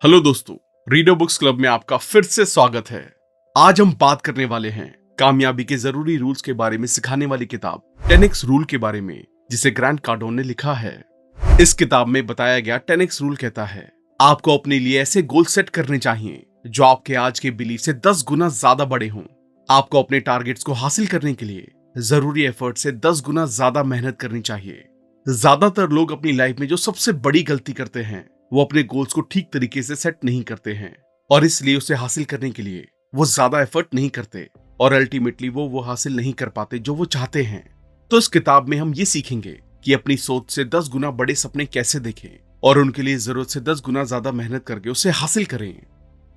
Hello दोस्तों, reader books club में आपका फिर से स्वागत है। आज हम बात करने वाले हैं कामयाबी के जरूरी रूल्स के बारे में सिखाने वाली किताब 10x रूल के बारे में, जिसे ग्रांट कार्डोन ने लिखा है। इस किताब में बताया गया 10x रूल कहता है आपको अपने लिए ऐसे गोल सेट करने चाहिए जो आपके आज के बिलीफ से 10 गुना ज्यादा बड़े हों। आपको अपने टारगेट्स को हासिल करने के लिए जरूरी एफर्ट से 10 गुना ज्यादा मेहनत करनी चाहिए। ज्यादातर लोग अपनी लाइफ में जो सबसे बड़ी गलती करते हैं वो अपने गोल्स को ठीक तरीके से सेट नहीं करते हैं और इसलिए उसे हासिल करने के लिए वो ज्यादा एफर्ट नहीं करते और अल्टीमेटली वो हासिल नहीं कर पाते जो वो चाहते हैं। तो इस किताब में हम ये सीखेंगे कि अपनी सोच से 10 गुना बड़े सपने कैसे देखें और उनके लिए जरूरत से 10 गुना ज्यादा मेहनत करके उसे हासिल करें।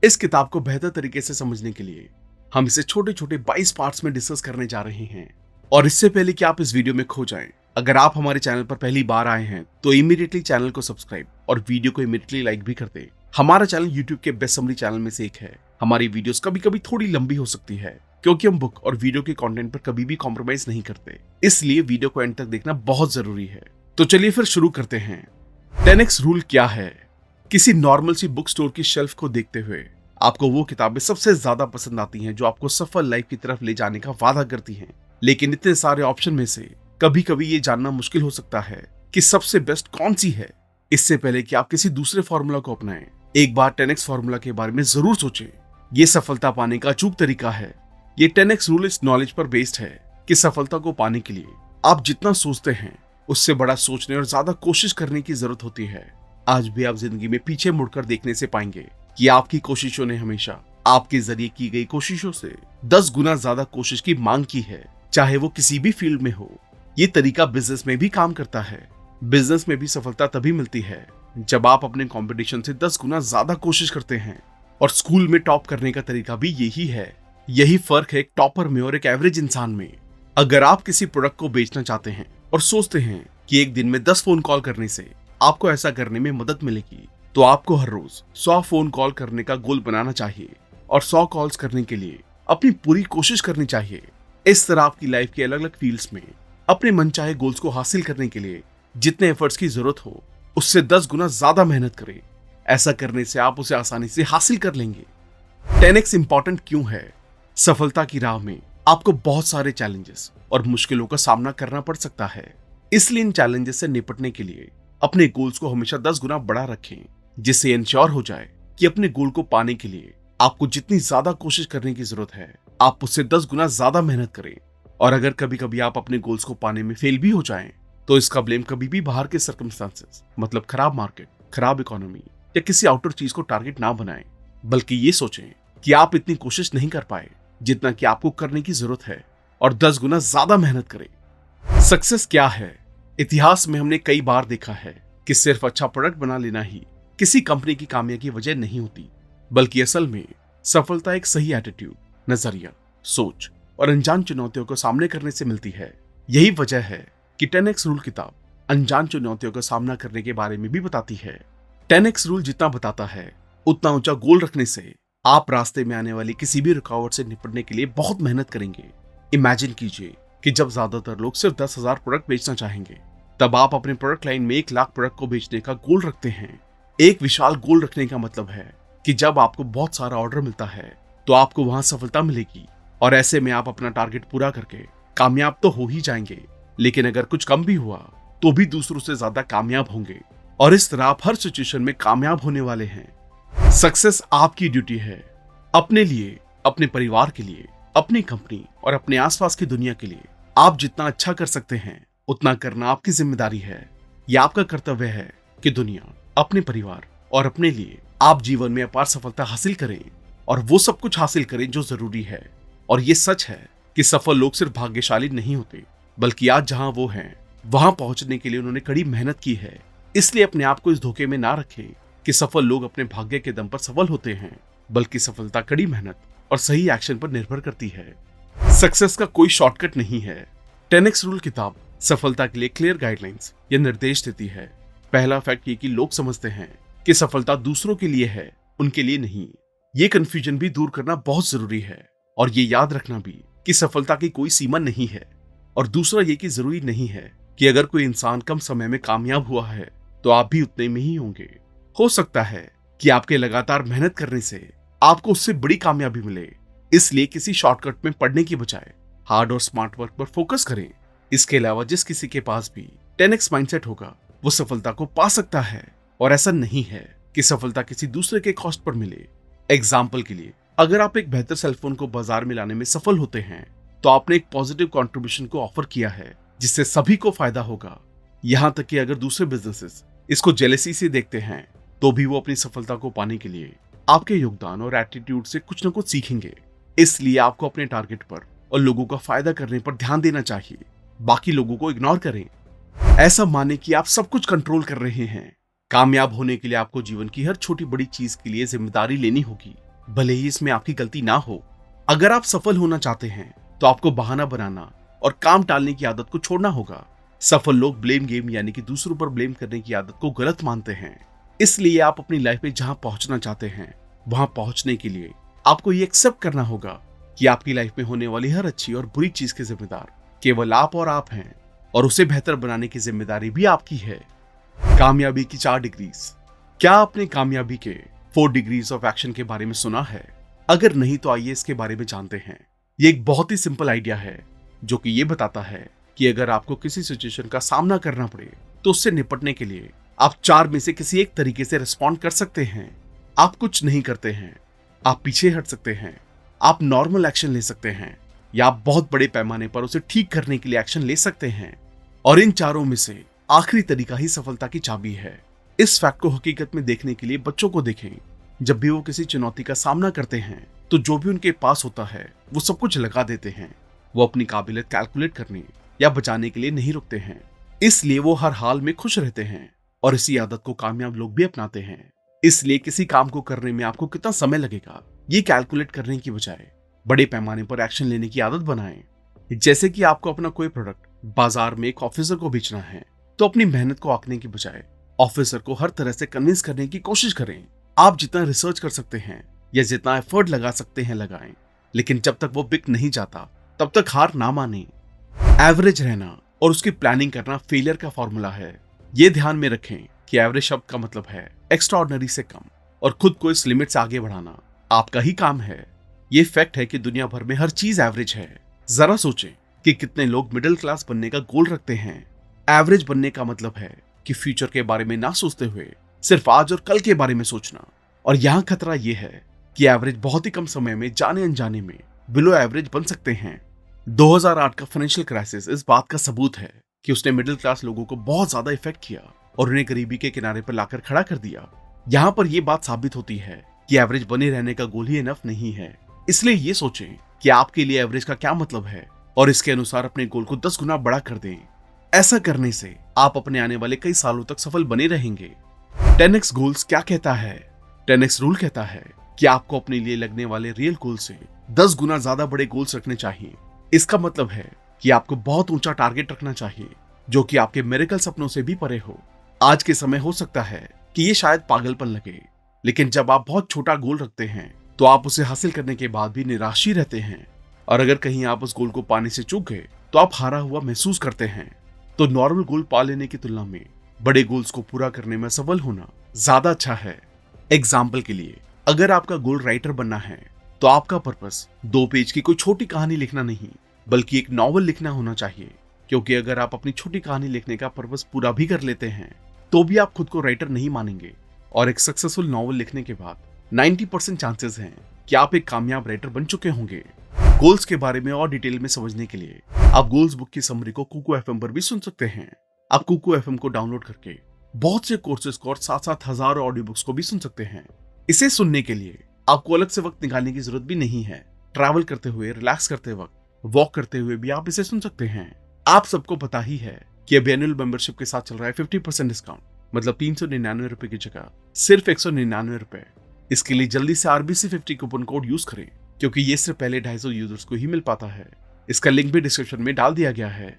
इस किताब को बेहतर तरीके से समझने के लिए हम इसे छोटे छोटे 22 पार्ट्स में डिस्कस करने जा रहे हैं। और इससे पहले कि आप इस वीडियो में खो जाएं, अगर आप हमारे चैनल पर पहली बार आए हैं तो इमीडिएटली चैनल को सब्सक्राइब और वीडियो को इमीडिएटली लाइक भी कर दें। हमारा चैनल यूट्यूब के बेस्ट समरी चैनल में से एक है। हमारी वीडियोस कभी कभी थोड़ी लंबी हो सकती है क्योंकि हम बुक और वीडियो के कंटेंट पर कभी भी कॉम्प्रोमाइज नहीं करते, इसलिए वीडियो को एंड तक देखना बहुत जरूरी है। तो चलिए फिर शुरू करते हैं। 10x रूल क्या है? किसी नॉर्मल सी बुक स्टोर की शेल्फ को देखते हुए आपको वो किताबें सबसे ज्यादा पसंद आती हैं जो आपको सफल लाइफ की तरफ ले जाने का वादा करती हैं। लेकिन इतने सारे ऑप्शन में से कभी कभी ये जानना मुश्किल हो सकता है कि सबसे बेस्ट कौन सी है। इससे पहले कि आप किसी दूसरे फॉर्मूला को अपनाएं, एक बार 10x फॉर्मूला के बारे में जरूर सोचें। ये सफलता पाने का अचूक तरीका है। ये 10x रूल इस नॉलेज पर बेस्ड है कि सफलता को पाने के लिए आप जितना सोचते हैं उससे बड़ा सोचने और ज्यादा कोशिश करने की जरूरत होती है। आज भी आप जिंदगी में पीछे मुड़कर देखने से पाएंगे कि आपकी कोशिशों ने हमेशा आपके जरिए की गई कोशिशों से 10 गुना ज्यादा कोशिश की मांग की है, चाहे वो किसी भी फील्ड में हो। ये तरीका बिजनेस में भी काम करता है। बिजनेस में भी सफलता तभी मिलती है जब आप अपने कंपटीशन से 10 गुना ज्यादा कोशिश करते हैं। और स्कूल में टॉप करने का तरीका भी यही है। यही फर्क है एक टॉपर में और एक एवरेज इंसान में। अगर आप किसी प्रोडक्ट को बेचना चाहते हैं और सोचते हैं कि एक दिन में 10 फोन कॉल करने से आपको ऐसा करने में मदद मिलेगी, तो आपको हर रोज 100 फोन कॉल करने का गोल बनाना चाहिए और 100 कॉल्स करने के लिए अपनी पूरी कोशिश करनी चाहिए। इस तरह आपकी लाइफ के अलग अलग फील्ड्स में अपने मनचाहे गोल्स को हासिल करने के लिए जितने एफर्ट्स की जरूरत हो उससे 10 गुना ज्यादा मेहनत करें। ऐसा करने से आप उसे आसानी से हासिल कर लेंगे। 10x इंपॉर्टेंट क्यों है? सफलता की राह में आपको बहुत सारे चैलेंजेस और मुश्किलों का सामना करना पड़ सकता है, इसलिए इन चैलेंजेस से निपटने के लिए अपने गोल्स को हमेशा 10 गुना बड़ा रखें, जिससे इंश्योर हो जाए कि अपने गोल को पाने के लिए आपको जितनी ज्यादा कोशिश करने की जरूरत है आप उससे 10 गुना ज्यादा मेहनत करें। और अगर कभी कभी आप अपने गोल्स को पाने में फेल भी हो जाएं, तो इसका ब्लेम कभी भी बाहर के सर्कमस्टांसेस, मतलब खराब मार्केट, खराब इकोनॉमी या किसी आउटर चीज को टारगेट ना बनाएं, बल्कि ये सोचें कि आप इतनी कोशिश नहीं कर पाए जितना कि आपको करने की जरूरत है और 10 गुना ज्यादा मेहनत करें। सक्सेस क्या है? इतिहास में हमने कई बार देखा है कि सिर्फ अच्छा प्रोडक्ट बना लेना ही किसी कंपनी की कामयाबी की वजह नहीं होती, बल्कि असल में सफलता एक सही एटीट्यूड, नजरिया, सोच और अनजान चुनौतियों को सामने करने से मिलती है। यही वजह है कि 10x रूल किताब अनजान चुनौतियों का सामना करने के बारे में भी बताती है। 10x रूल जितना बताता है उतना ऊंचा गोल रखने से आप रास्ते में आने वाली किसी भी रुकावट से निपटने के लिए बहुत मेहनत करेंगे। इमेजिन कीजिए कि जब ज्यादातर लोग सिर्फ 10,000 प्रोडक्ट बेचना चाहेंगे, तब आप अपने प्रोडक्ट लाइन में 1 लाख प्रोडक्ट को बेचने का गोल रखते हैं। एक विशाल गोल रखने का मतलब है कि जब आपको बहुत सारा ऑर्डर मिलता है तो आपको वहां सफलता मिलेगी और ऐसे में आप अपना टारगेट पूरा करके कामयाब तो हो ही जाएंगे, लेकिन अगर कुछ कम भी हुआ तो भी दूसरों से ज्यादा कामयाब होंगे और इस तरह आप हर सिचुएशन में कामयाब होने वाले हैं। सक्सेस आपकी ड्यूटी है, अपने लिए, अपने परिवार के लिए, अपनी कंपनी और अपने आसपास की दुनिया के लिए आप जितना अच्छा कर सकते हैं उतना करना आपकी जिम्मेदारी है। यह आपका कर्तव्य है कि दुनिया, अपने परिवार और अपने लिए आप जीवन में अपार सफलता हासिल करें और वो सब कुछ हासिल करें जो जरूरी है। और ये सच है कि सफल लोग सिर्फ भाग्यशाली नहीं होते, बल्कि आज जहां वो हैं वहां पहुंचने के लिए उन्होंने कड़ी मेहनत की है। इसलिए अपने आप को इस धोखे में ना रखें कि सफल लोग अपने भाग्य के दम पर सफल होते हैं, बल्कि सफलता कड़ी मेहनत और सही एक्शन पर निर्भर करती है। सक्सेस का कोई शॉर्टकट नहीं है। 10x रूल किताब सफलता के लिए क्लियर गाइडलाइंस या निर्देश देती है। पहला फैक्ट ये कि लोग समझते हैं कि सफलता दूसरों के लिए है, उनके लिए नहीं। ये कंफ्यूजन भी दूर करना बहुत जरूरी है और ये याद रखना भी कि सफलता की कोई सीमा नहीं है। और दूसरा ये कि जरूरी नहीं है कि अगर कोई इंसान कम समय में कामयाब हुआ है तो आप भी उतने में ही होंगे। हो सकता है कि आपके लगातार मेहनत करने से आपको उससे बड़ी कामयाबी मिले। इसलिए किसी शॉर्टकट में पढ़ने की बजाय हार्ड और स्मार्ट वर्क पर फोकस करें। इसके अलावा जिस किसी के पास भी 10x माइंडसेट होगा वो सफलता को पा सकता है, और ऐसा नहीं है कि सफलता किसी दूसरे के कॉस्ट पर मिले। एग्जाम्पल के लिए, अगर आप एक बेहतर सेलफोन को बाजार में लाने में सफल होते हैं तो आपने एक पॉजिटिव कंट्रीब्यूशन को ऑफर किया है जिससे सभी को फायदा होगा। यहाँ तक कि अगर दूसरे बिजनेसेस इसको जेलेसी से देखते हैं तो भी वो अपनी सफलता को पाने के लिए आपके योगदान और एटीट्यूड से कुछ न कुछ सीखेंगे। इसलिए आपको अपने टारगेट पर और लोगों का फायदा करने पर ध्यान देना चाहिए, बाकी लोगों को इग्नोर करें। ऐसा माने कि आप सब कुछ कंट्रोल कर रहे हैं। कामयाब होने के लिए आपको जीवन की हर छोटी बड़ी चीज के लिए जिम्मेदारी लेनी होगी, भले ही इसमें आपकी गलती ना हो। अगर आप सफल होना चाहते हैं तो आपको बहाना बनाना और काम टालने की आदत को छोड़ना होगा। सफल लोग ब्लेम गेम यानी कि दूसरों पर ब्लेम करने की आदत को गलत मानते हैं। इसलिए आप अपनी लाइफ में जहां पहुंचना चाहते हैं वहां पहुंचने के लिए आपको ये एक्सेप्ट करना होगा कि आपकी लाइफ में होने वाली हर अच्छी और बुरी चीज के जिम्मेदार केवल आप और आप हैं, और उसे बेहतर बनाने की जिम्मेदारी भी आपकी है। कामयाबी की 4 डिग्रीज। क्या आपने कामयाबी के 4 डिग्रीज ऑफ एक्शन के बारे में सुना है? अगर नहीं तो आइए इसके बारे में जानते हैं। ये एक बहुत ही सिंपल आइडिया है जो कि ये बताता है कि अगर आपको किसी सिचुएशन का सामना करना पड़े तो उससे निपटने के लिए आप 4 में से किसी एक तरीके से रिस्पॉन्ड कर सकते हैं। आप कुछ नहीं करते हैं, आप पीछे हट सकते हैं, आप नॉर्मल एक्शन ले सकते हैं, या आप बहुत बड़े पैमाने पर उसे ठीक करने के लिए एक्शन ले सकते हैं। और इन चारों में से आखिरी तरीका ही सफलता की चाबी है। इस फैक्ट को हकीकत में देखने के लिए बच्चों को देखें। जब भी वो किसी चुनौती का सामना करते हैं तो जो भी उनके पास होता है वो सब कुछ लगा देते हैं। वो अपनी काबिलियत कैलकुलेट करने या बचाने के लिए नहीं रुकते हैं। इसलिए वो हर हाल में खुश रहते हैं, और इसी आदत को कामयाब लोग भी अपनाते हैं। इसलिए किसी काम को करने में आपको कितना समय लगेगा ये कैलकुलेट करने की बजाय बड़े पैमाने पर एक्शन लेने की आदत बनाएं। जैसे कि आपको अपना कोई प्रोडक्ट बाजार में एक ऑफिसर को बेचना है तो अपनी मेहनत को आंकने की बजाय ऑफिसर को हर तरह से कन्विंस करने की कोशिश करें। आप जितना रिसर्च कर सकते हैं या जितना एफर्ट लगा सकते हैं लगाएं, लेकिन जब तक वो बिक नहीं जाता तब तक हार ना माने। एवरेज रहना और उसकी प्लानिंग करना फेलियर का फॉर्मूला है। ये ध्यान में रखें कि एवरेज शब्द का मतलब है एक्स्ट्राऑर्डिनरी से कम, और खुद को इस लिमिट से आगे बढ़ाना आपका ही काम है। ये फैक्ट है कि दुनिया भर में हर चीज एवरेज है। जरा सोचें कि कितने लोग मिडिल क्लास बनने का गोल रखते हैं। एवरेज बनने का मतलब है कि फ्यूचर के बारे में ना सोचते हुए सिर्फ आज और कल के बारे में सोचना। और यहाँ खतरा यह है कि एवरेज बहुत ही कम समय में जाने अनजाने में बिलो एवरेज बन सकते हैं। 2008 का फाइनेंशियल क्राइसिस इस बात का सबूत है कि उसने मिडिल क्लास लोगों को बहुत ज्यादा इफेक्ट किया और उन्हें गरीबी के किनारे पर लाकर खड़ा कर दिया। यहाँ पर यह बात साबित होती है कि एवरेज बने रहने का गोल ही इनफ नहीं है। इसलिए ये सोचें कि आपके लिए एवरेज का क्या मतलब है और इसके अनुसार अपने गोल को 10 गुना बड़ा कर दें। ऐसा करने से आप अपने आने वाले कई सालों तक सफल बने रहेंगे। 10x गोल्स क्या कहता है? 10x रूल कहता है कि आपको अपने लिए लगने वाले रियल गोल से 10 गुना ज्यादा बड़े गोल्स रखने चाहिए। इसका मतलब है कि आपको बहुत ऊंचा टारगेट रखना चाहिए जो कि आपके मिरेकल सपनों से भी परे हो। आज के समय हो सकता है कि ये शायद पागलपन लगे, लेकिन जब आप बहुत छोटा गोल रखते हैं तो आप उसे हासिल करने के बाद भी निराश ही रहते हैं। और अगर कहीं आप उस गोल को पाने से चूक गए तो आप हारा हुआ महसूस करते हैं। तो नॉर्मल गोल पा लेने की तुलना में बड़े गोल्स को पूरा करने में सफल होना ज्यादा अच्छा है। एग्जाम्पल के लिए, अगर आपका गोल राइटर बनना है तो आपका पर्पस 2 पेज की कोई छोटी कहानी लिखना नहीं बल्कि एक नॉवल लिखना होना चाहिए। क्योंकि अगर आप अपनी छोटी कहानी लिखने का पर्पस पूरा भी कर लेते हैं तो भी आप खुद को राइटर नहीं मानेंगे, और एक सक्सेसफुल नॉवल लिखने के बाद 90% चांसेस हैं कि आप एक कामयाब राइटर बन चुके होंगे। गोल्स के बारे में और डिटेल में समझने के लिए आप गोल्स बुक की समरी को कुकू एफएम पर भी सुन सकते हैं। आप कुकू एफएम को डाउनलोड करके बहुत से कोर्सेज को और 7-7 हजारों ऑडियो बुक्स को भी सुन सकते हैं। इसे सुनने के लिए आपको अलग से वक्त निकालने की जरूरत भी नहीं है। ट्रैवल करते हुए, रिलैक्स करते वक्त, वॉक करते हुए भी आप इसे सुन सकते हैं। आप सबको पता ही है कि अब एनुअल मेंबरशिप के साथ चल रहा है 50% डिस्काउंट, मतलब 399 रुपए की जगह सिर्फ 199 रुपए। इसके लिए जल्दी से RBC50 कूपन कोड यूज करें, क्योंकि ये सिर्फ पहले 250 यूजर्स को ही मिल पाता है। इसका लिंक भी डिस्क्रिप्शन में डाल दिया गया है।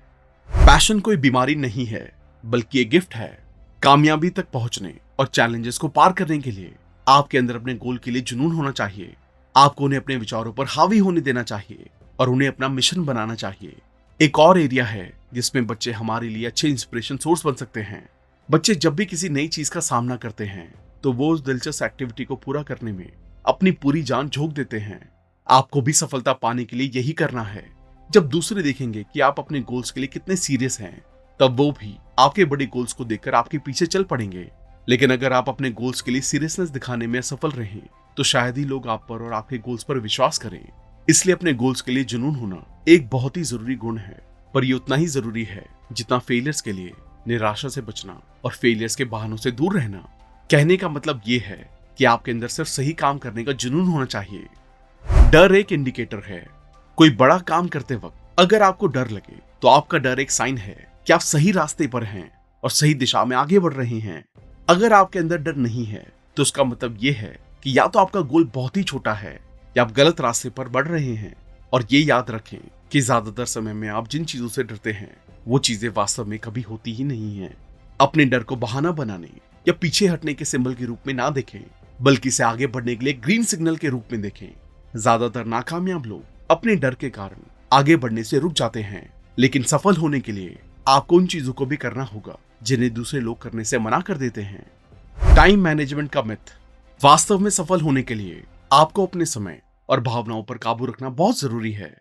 पैशन कोई बीमारी नहीं है बल्कि एक गिफ्ट है। कामयाबी तक पहुंचने और चैलेंजेस को पार करने के लिए आपके अंदर अपने गोल के लिए जुनून होना चाहिए। आपको उन्हें अपने विचारों पर हावी होने देना चाहिए और उन्हें अपना मिशन बनाना चाहिए। एक और एरिया है जिसमें बच्चे हमारे लिए अच्छे इंस्पिरेशन सोर्स बन सकते हैं। बच्चे जब भी किसी नई चीज का सामना करते हैं तो वो उस दिलचस्प एक्टिविटी को पूरा करने में अपनी पूरी जान झोंक देते हैं। आपको भी सफलता पाने के लिए यही करना है। जब दूसरे देखेंगे कि आप अपने गोल्स के लिए कितने सीरियस हैं, तब वो भी आपके बड़े गोल्स को देखकर आपके पीछे चल पड़ेंगे। लेकिन अगर आप अपने गोल्स के लिए सीरियसनेस दिखाने में असफल रहें, तो शायद ही लोग आप पर और आपके गोल्स पर विश्वास करें। इसलिए अपने गोल्स के लिए जुनून होना एक बहुत ही जरूरी गुण है, पर ये उतना ही जरूरी है जितना फेलियर्स के लिए निराशा से बचना और फेलियर्स के बहानों से दूर रहना। कहने का मतलब ये है कि आपके अंदर सिर्फ सही काम करने का जुनून होना चाहिए। डर एक इंडिकेटर है। कोई बड़ा काम करते वक्त अगर आपको डर लगे, तो आपका डर एक साइन है कि आप सही रास्ते पर हैं और सही दिशा में आगे बढ़ रहे हैं। अगर आपके अंदर डर नहीं है, तो उसका मतलब ये है कि या तो आपका गोल बहुत ही छोटा है या आप गलत रास्ते पर बढ़ रहे हैं। और ये याद रखें कि ज्यादातर समय में आप जिन चीजों से डरते हैं, वो चीजें वास्तव में कभी होती ही नहीं है। अपने डर को बहाना बनाने या पीछे हटने के सिंबल के रूप में ना देखें, बल्कि इसे आगे बढ़ने के लिए ग्रीन सिग्नल के रूप में देखें। ज्यादातर नाकामयाब लोग अपने डर के कारण आगे बढ़ने से रुक जाते हैं, लेकिन सफल होने के लिए आपको उन चीजों को भी करना होगा जिन्हें दूसरे लोग करने से मना कर देते हैं। टाइम मैनेजमेंट का मिथ। वास्तव में सफल होने के लिए आपको अपने समय और भावनाओं पर काबू रखना बहुत जरूरी है।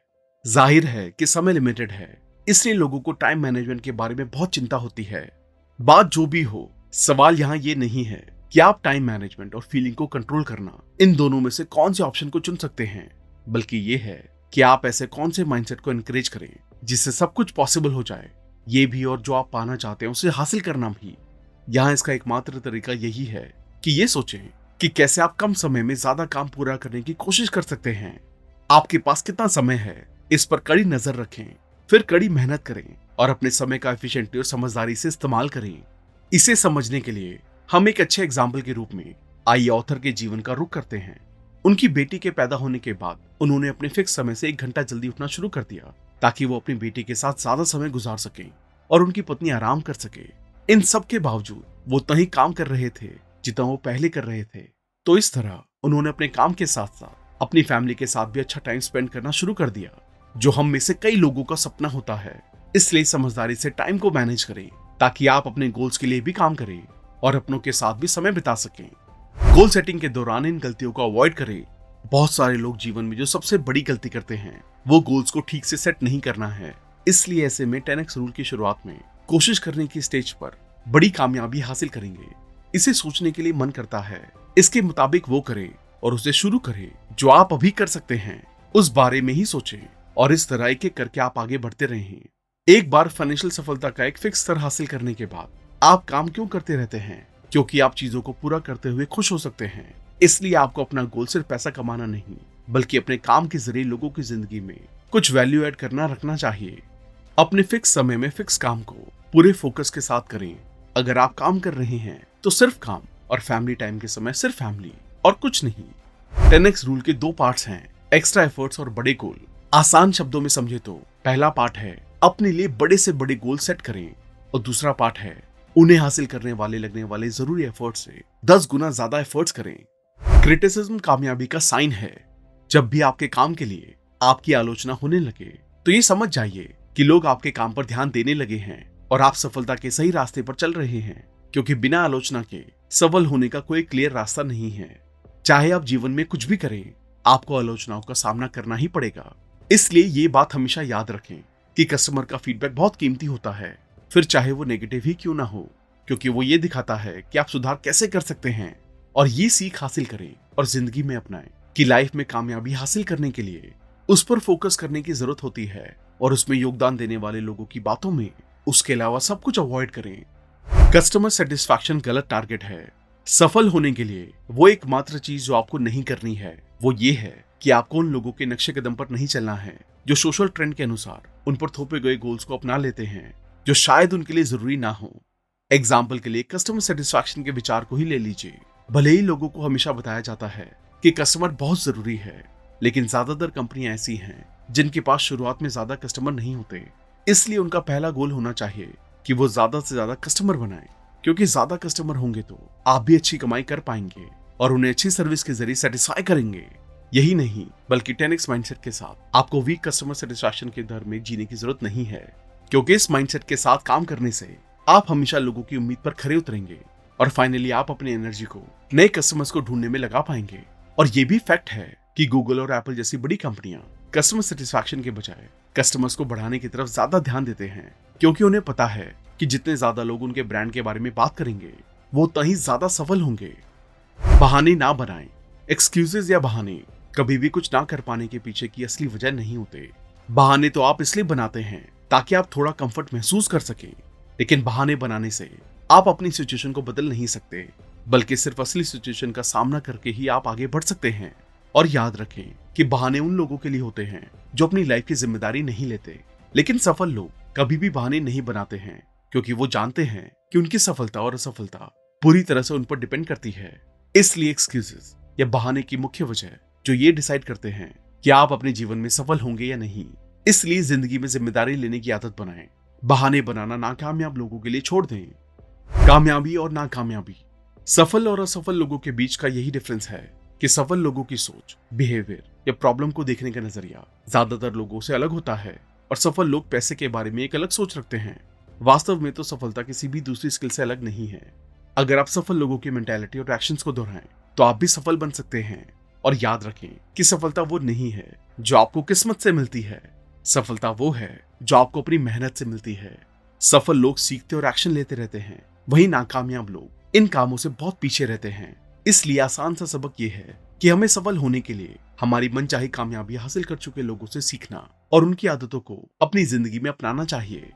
जाहिर है कि समय लिमिटेड है, इसलिए लोगों को टाइम मैनेजमेंट के बारे में बहुत चिंता होती है। बात जो भी हो, सवाल यहाँ ये नहीं है कि आप टाइम मैनेजमेंट और फीलिंग को कंट्रोल करना, इन दोनों में से कौन से ऑप्शन को चुन सकते हैं, बल्कि ये है कि आप ऐसे कौन से माइंडसेट को एनकरेज करें जिससे सब कुछ पॉसिबल हो जाए। ये भी और जो आप पाना चाहते हैं उसे हासिल करना भी। यहाँ इसका एकमात्र तरीका यही है कि ये सोचें कि कैसे आप कम समय में ज्यादा काम पूरा करने की कोशिश कर सकते हैं। आपके पास कितना समय है, इस पर कड़ी नजर रखें, फिर कड़ी मेहनत करें और अपने समय का एफिशिएंटली और समझदारी से इस्तेमाल करें। इसे समझने के लिए हम एक अच्छे एग्जाम्पल के रूप में आइए ऑथर के जीवन का रुख करते हैं। उनकी बेटी के पैदा होने के बाद उन्होंने अपने फिक्स समय से 1 घंटा जल्दी उठना शुरू कर दिया, ताकि वो अपनी बेटी के साथ ज्यादा समय गुजार सके और उनकी पत्नी आराम कर सके। इन सब के बावजूद वो उतना ही काम कर रहे थे जितना वो पहले कर रहे थे। तो इस तरह उन्होंने अपने काम के साथ साथ अपनी फैमिली के साथ भी अच्छा टाइम स्पेंड करना शुरू कर दिया, जो हम में से कई लोगों का सपना होता है। इसलिए समझदारी से टाइम को मैनेज करें, ताकि आप अपने गोल्स के लिए भी काम करें और अपनों के साथ भी समय बिता सकें। गोल सेटिंग के दौरान इन गलतियों को अवॉइड करें। बहुत सारे लोग जीवन में जो सबसे बड़ी गलती करते हैं, वो गोल्स को ठीक से सेट नहीं करना है। इसलिए ऐसे में 10x रूल की शुरुआत में कोशिश करने की स्टेज पर बड़ी कामयाबी हासिल करेंगे। इसे सोचने के लिए मन करता है, इसके मुताबिक वो करें और उसे शुरू करें। जो आप अभी कर सकते हैं उस बारे में ही सोचें और इस तरह एक एक करके आप आगे बढ़ते रहें। एक बार फाइनेंशियल सफलता का एक फिक्स स्तर हासिल करने के बाद आप काम क्यों करते रहते हैं? क्योंकि आप चीजों को पूरा करते हुए खुश हो सकते हैं। इसलिए आपको अपना गोल सिर्फ पैसा कमाना नहीं, बल्कि अपने काम के जरिए लोगों की जिंदगी में कुछ वैल्यू ऐड करना रखना चाहिए। अपने फिक्स समय में फिक्स काम को पूरे फोकस के साथ करें। अगर आप काम कर रहे हैं तो सिर्फ काम, और फैमिली टाइम के समय सिर्फ फैमिली और कुछ नहीं। 10x रूल के 2 पार्ट्स हैं, एक्स्ट्रा एफर्ट्स और बड़े गोल। आसान शब्दों में समझे तो पहला पार्ट है अपने लिए बड़े से बड़े गोल सेट करें, और दूसरा पार्ट है उन्हें हासिल करने वाले लगने वाले जरूरी एफर्ट्स से 10 गुना ज्यादा एफर्ट्स करें। क्रिटिसिज्म कामयाबी का साइन है। जब भी आपके काम के लिए आपकी आलोचना होने लगे, तो ये समझ जाइए कि लोग आपके काम पर ध्यान देने लगे हैं और आप सफलता के सही रास्ते पर चल रहे हैं, क्योंकि बिना आलोचना के सफल होने का कोई क्लियर रास्ता नहीं है। चाहे आप जीवन में कुछ भी करें, आपको आलोचनाओं का सामना करना ही पड़ेगा। इसलिए ये बात हमेशा याद रखें कि कस्टमर का फीडबैक बहुत कीमती होता है, फिर चाहे वो नेगेटिव ही क्यों ना हो, क्योंकि वो ये दिखाता है कि आप सुधार कैसे कर सकते हैं। और ये सीख हासिल करें और जिंदगी में अपनाएं कि लाइफ में कामयाबी हासिल करने के लिए उस पर फोकस करने की जरूरत होती है, और उसमें योगदान देने वाले लोगों की बातों में उसके अलावा सब कुछ अवॉइड करें। कस्टमर सेटिस्फैक्शन गलत टारगेट है। सफल होने के लिए वो एकमात्र चीज जो आपको नहीं करनी है, वो ये है कि आपको उन लोगों के नक्शे कदम पर नहीं चलना है जो सोशल ट्रेंड के अनुसार उन पर थोपे गए गोल्स को अपना लेते हैं, जो शायद उनके लिए जरूरी ना हो। एग्जाम्पल के लिए कस्टमर सेटिस्फैक्शन के विचार को ही ले लीजिए। भले ही लोगों को हमेशा बताया जाता है कि कस्टमर बहुत जरूरी है, लेकिन ज्यादातर कंपनियां ऐसी हैं जिनके पास शुरुआत में ज्यादा कस्टमर नहीं होते। इसलिए उनका पहला गोल होना चाहिए कि वो ज्यादा से ज्यादा कस्टमर बनाएं, क्योंकि ज्यादा कस्टमर होंगे तो आप भी अच्छी कमाई कर पाएंगे और उन्हें अच्छी सर्विस के जरिए सेटिस्फाई करेंगे। यही नहीं, बल्कि 10x माइंडसेट के साथ आपको वीक कस्टमर सेटिस्फैक्शन के दर में जीने की जरूरत नहीं है, क्योंकि इस माइंडसेट के साथ काम करने से आप हमेशा लोगों की उम्मीद पर खरे उतरेंगे और फाइनली आप अपनी एनर्जी को नए कस्टमर्स को ढूंढने में लगा पाएंगे। और ये भी फैक्ट है कि गूगल और एप्पल जैसी बड़ी कंपनियां कस्टमर सेटिस्फैक्शन के बजाय कस्टमर्स को बढ़ाने की तरफ ज्यादा ध्यान देते हैं, क्योंकि उन्हें पता है कि जितने ज्यादा लोग उनके ब्रांड के बारे में बात करेंगे वो उतना ही ज्यादा सफल होंगे। बहाने ना बनाएं। एक्सक्यूजेस या बहाने कभी भी कुछ ना कर पाने के पीछे की असली वजह नहीं होते। बहाने तो आप इसलिए बनाते हैं ताकि आप थोड़ा कंफर्ट महसूस कर सकें, लेकिन बहाने बनाने से आप अपनी सिचुएशन को बदल नहीं सकते, बल्कि सिर्फ असली सिचुएशन का सामना करके ही आप आगे बढ़ सकते हैं। और याद रखें कि बहाने उन लोगों के लिए होते हैं जो अपनी लाइफ की जिम्मेदारी नहीं लेते, लेकिन सफल लोग कभी भी बहाने नहीं बनाते हैं, क्योंकि वो जानते हैं कि उनकी सफलता और असफलता पूरी तरह से उन पर डिपेंड करती है। इसलिए एक्सक्यूजेस या बहाने की मुख्य वजह जो ये डिसाइड करते हैं कि आप अपने जीवन में सफल होंगे या नहीं। इसलिए जिंदगी में जिम्मेदारी लेने की आदत बनाएं। बहाने बनाना नाकामयाब लोगों के लिए छोड़ दें। कामयाबी और नाकामयाबी। सफल और असफल लोगों के बीच का यही डिफरेंस है कि सफल लोगों की सोच, बिहेवियर या प्रॉब्लम को देखने का नजरिया ज्यादातर लोगों से अलग होता है, और सफल लोग पैसे के बारे में एक अलग सोच रखते हैं। वास्तव में तो सफलता किसी भी दूसरी स्किल से अलग नहीं है। अगर आप सफल लोगों की मेंटालिटी और एक्शंस को दोहराएं तो आप भी सफल बन सकते हैं। और याद रखें कि सफलता वो नहीं है जो आपको किस्मत से मिलती है, सफलता वो है जो आपको अपनी मेहनत से मिलती है। सफल लोग सीखते और एक्शन लेते रहते हैं, वहीं नाकामयाब लोग इन कामों से बहुत पीछे रहते हैं। इसलिए आसान सा सबक ये है कि हमें सफल होने के लिए हमारी मनचाही कामयाबी हासिल कर चुके लोगों से सीखना और उनकी आदतों को अपनी जिंदगी में अपनाना चाहिए।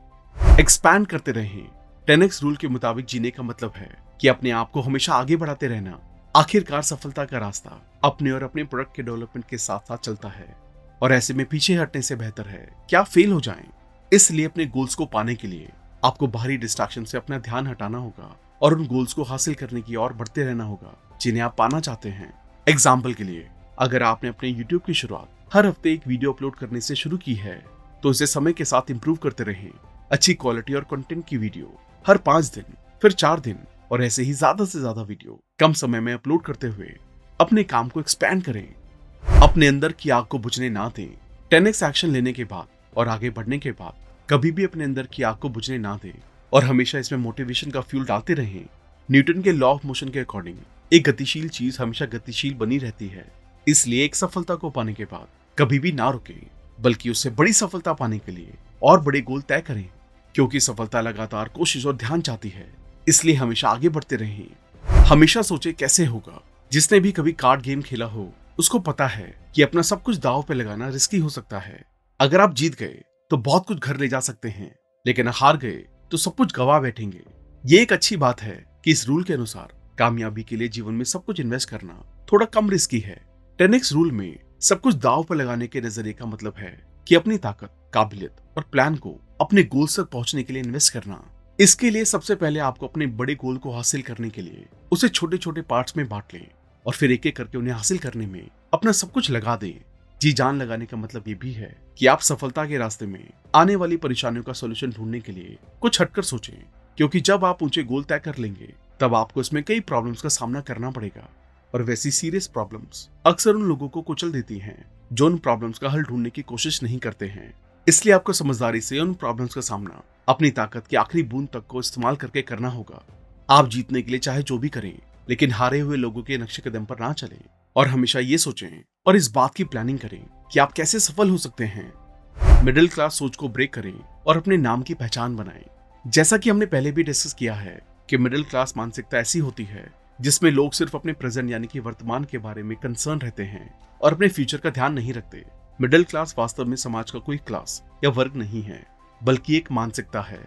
एक्सपैंड करते रहें। 10x रूल के मुताबिक जीने का मतलब है कि अपने आप को हमेशा आगे बढ़ाते रहना। आखिरकार सफलता का रास्ता अपने और अपने प्रोडक्ट के डेवलपमेंट के साथ साथ चलता है, और ऐसे में पीछे हटने से बेहतर है कि आप फेल हो जाएं। इसलिए अपने गोल्स को पाने के लिए आपको बाहरी डिस्ट्रैक्शन से अपना ध्यान हटाना होगा और उन गोल्स को हासिल करने की ओर बढ़ते रहना होगा जिन्हें आप पाना चाहते हैं। एग्जाम्पल के लिए, अगर आपने अपने यूट्यूब की शुरुआत हर हफ्ते एक वीडियो अपलोड करने से शुरू की है, तो इसे समय के साथ इंप्रूव करते रहें। अच्छी क्वालिटी और कंटेंट की वीडियो हर 5 दिन, फिर 4 दिन, और ऐसे ही ज्यादा से ज्यादा वीडियो कम समय में अपलोड करते हुए अपने काम को एक्सपैंड करें। अपने अंदर की आग को बुझने ना दें। 10x एक्शन लेने के बाद और आगे बढ़ने के बाद कभी भी अपने अंदर की आग को बुझने ना दें, और हमेशा इसमें मोटिवेशन का फ्यूल डालते रहें। न्यूटन के लॉ ऑफ मोशन के अकॉर्डिंग एक गतिशील चीज हमेशा गतिशील बनी रहती है। इसलिए एक सफलता को पाने के बाद कभी भी ना रुकें, बल्कि उससे बड़ी सफलता पाने के लिए और बड़े गोल तय करें, क्योंकि सफलता लगातार कोशिश और ध्यान चाहती है। इसलिए हमेशा आगे बढ़ते रहें। हमेशा सोचे कैसे होगा। जिसने भी कभी कार्ड गेम खेला हो उसको पता है कि अपना सब कुछ दांव पे लगाना रिस्की हो सकता है। अगर आप जीत गए तो बहुत कुछ घर ले जा सकते हैं, लेकिन हार गए तो सब कुछ गवा बैठेंगे। ये एक अच्छी बात है कि इस रूल के अनुसार कामयाबी के लिए जीवन में सब कुछ इन्वेस्ट करना थोड़ा कम रिस्की है। 10x रूल में सब कुछ दांव पर लगाने के नजरिए का मतलब है कि अपनी ताकत, काबिलियत और प्लान को अपने गोल तक पहुंचने के लिए इन्वेस्ट करना। इसके लिए सबसे पहले आपको अपने बड़े गोल को हासिल करने के लिए उसे छोटे छोटे पार्ट्स में बांट लें, और फिर एक एक करके उन्हें हासिल करने में अपना सब कुछ लगा दें। जी जान लगाने का मतलब ये भी है कि आप सफलता के रास्ते में आने वाली परेशानियों का सोल्यूशन ढूंढने के लिए कुछ हटकर सोचें, क्योंकि जब आप ऊंचे गोल तय कर लेंगे तब आपको इसमें कई प्रॉब्लम्स का सामना करना पड़ेगा, और वैसी सीरियस प्रॉब्लम्स अक्सर उन लोगों को कुचल देती हैं जो उन प्रॉब्लम्स का हल ढूंढने की कोशिश नहीं करते हैं। इसलिए आपको समझदारी से उन प्रॉब्लम्स का सामना अपनी ताकत की आखिरी बूंद तक को इस्तेमाल करके करना होगा। आप जीतने के लिए चाहे जो भी करें, लेकिन हारे हुए लोगों के नक्शे कदम पर ना चलें, और हमेशा ये सोचें और इस बात की प्लानिंग करें कि आप कैसे सफल हो सकते हैं। मिडिल क्लास सोच को ब्रेक करें और अपने नाम की पहचान बनाएं। जैसा कि हमने पहले भी डिस्कस किया है कि मिडिल क्लास मानसिकता ऐसी होती है जिसमें लोग सिर्फ अपने प्रेजेंट यानी कि वर्तमान के बारे में कंसर्न रहते हैं और अपने फ्यूचर का ध्यान नहीं रखते। मिडिल क्लास वास्तव में समाज का कोई क्लास या वर्ग नहीं है, बल्कि एक मानसिकता है।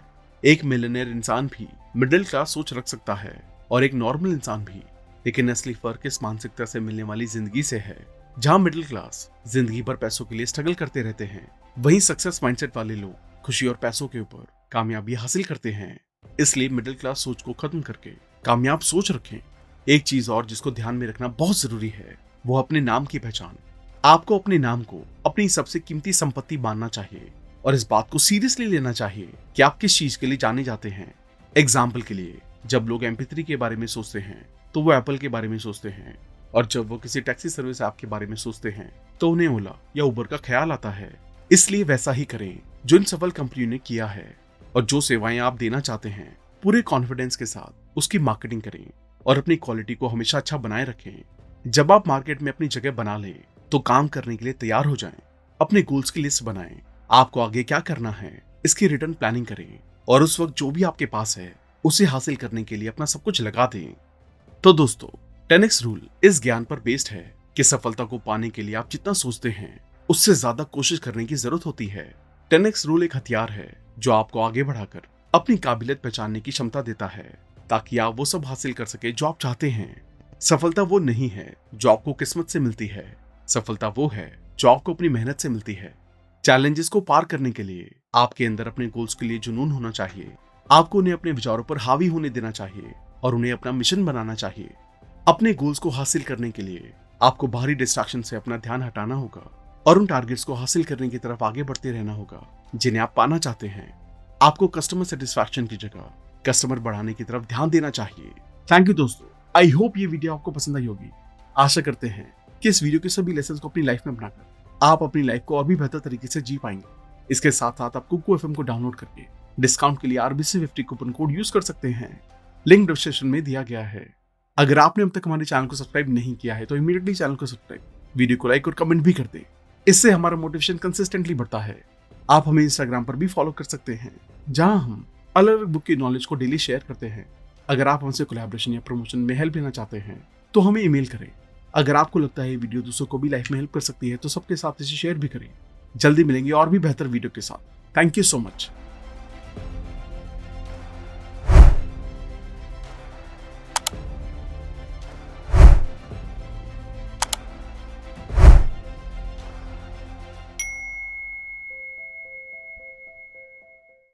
एक मिलियनेयर इंसान भी मिडिल क्लास सोच रख सकता है और एक नॉर्मल इंसान भी, लेकिन असली फर्क इस मानसिकता से मिलने वाली जिंदगी से है। जहां मिडिल क्लास जिंदगी भर पैसों के लिए स्ट्रगल करते रहते हैं, वहीं सक्सेस माइंडसेट वाले लोग खुशी और पैसों के ऊपर कामयाबी हासिल करते हैं। इसलिए मिडिल क्लास सोच को खत्म करके कामयाब सोच रखें। एक चीज और जिसको ध्यान में रखना बहुत जरूरी है, वो अपने नाम की पहचान। आपको अपने नाम को अपनी सबसे कीमती संपत्ति मानना चाहिए और इस बात को सीरियसली लेना चाहिए कि आप किस चीज के लिए जाने जाते हैं। एग्जाम्पल के लिए, जब लोग MP3 के बारे में सोचते हैं तो वो एप्पल के बारे में सोचते हैं, और जब वो किसी टैक्सी सर्विस ऐप के बारे में सोचते हैं तो उन्हें ओला या उबर का ख्याल आता है। इसलिए वैसा ही करें जो इन सफल कंपनियों ने किया है, और जो सेवाएं आप देना चाहते हैं पूरे कॉन्फिडेंस के साथ उसकी मार्केटिंग करें। और अपनी क्वालिटी को हमेशा अच्छा बनाए रखें। जब आप मार्केट में अपनी जगह बना लें तो काम करने के लिए तैयार हो जाएं। अपने गोल्स की लिस्ट बनाएं, आपको आगे क्या करना है इसकी रिटर्न प्लानिंग करें और उस वक्त जो भी आपके पास है उसे हासिल करने के लिए अपना सब कुछ लगा दें। तो दोस्तों, 10x रूल इस ज्ञान पर बेस्ड है कि सफलता को पाने के लिए आप जितना सोचते हैं उससे ज्यादा कोशिश करने की जरूरत होती है। 10x रूल एक हथियार है जो आपको आगे बढ़ाकर अपनी काबिलियत पहचानने की क्षमता देता है ताकि आप वो सब हासिल कर सके जो आप चाहते हैं। सफलता वो नहीं है जो आपको किस्मत से मिलती है, सफलता वो है जो आपको अपनी मेहनत से मिलती है। चैलेंजेस को पार करने के लिए आपके अंदर अपने गोल्स के लिए जुनून होना चाहिए। आपको उन्हें अपने विचारों पर हावी होने देना चाहिए और उन्हें अपना मिशन बनाना चाहिए। अपने गोल्स को हासिल करने के लिए आपको बाहरी डिस्ट्रैक्शन से अपना ध्यान हटाना होगा और उन टारगेट्स को हासिल करने की तरफ आगे बढ़ते रहना होगा जिन्हें आप पाना चाहते हैं। आपको कस्टमर सेटिस्फैक्शन की जगह कस्टमर बढ़ाने की तरफ ध्यान देना चाहिए। थैंक यू दोस्तों, आई होप ये वीडियो आपको पसंद आई होगी। आशा करते हैं कि इस वीडियो के सभी लेसन को अपनी लाइफ में अपनाकर आप अपनी लाइफ को और भी बेहतर तरीके से जी पाएंगे। इसके साथ साथ आप कुकू एफएम को डाउनलोड करके डिस्काउंट के लिए RBC50 कूपन कोड यूज कर सकते हैं। लिंक डिस्क्रिप्शन में दिया गया है। अगर आपने अब तक हमारे चैनल को सब्सक्राइब नहीं किया है तो इमीडिएटली चैनल को सब्सक्राइब, वीडियो को लाइक और कमेंट भी कर दें। इससे हमारा मोटिवेशन कंसिस्टेंटली बढ़ता है। आप हमें इंस्टाग्राम पर भी फॉलो कर सकते हैं जहां हम अलग अलग बुक की नॉलेज को डेली शेयर करते हैं। अगर आप हमसे कोलैबोरेशन या प्रमोशन में हेल्प लेना चाहते हैं तो हमें ईमेल करें। अगर आपको लगता है ये वीडियो दूसरों को भी लाइफ में हेल्प कर सकती है तो सबके साथ इसे शेयर भी करें। जल्दी मिलेंगे और भी बेहतर वीडियो के साथ। Thank you so much.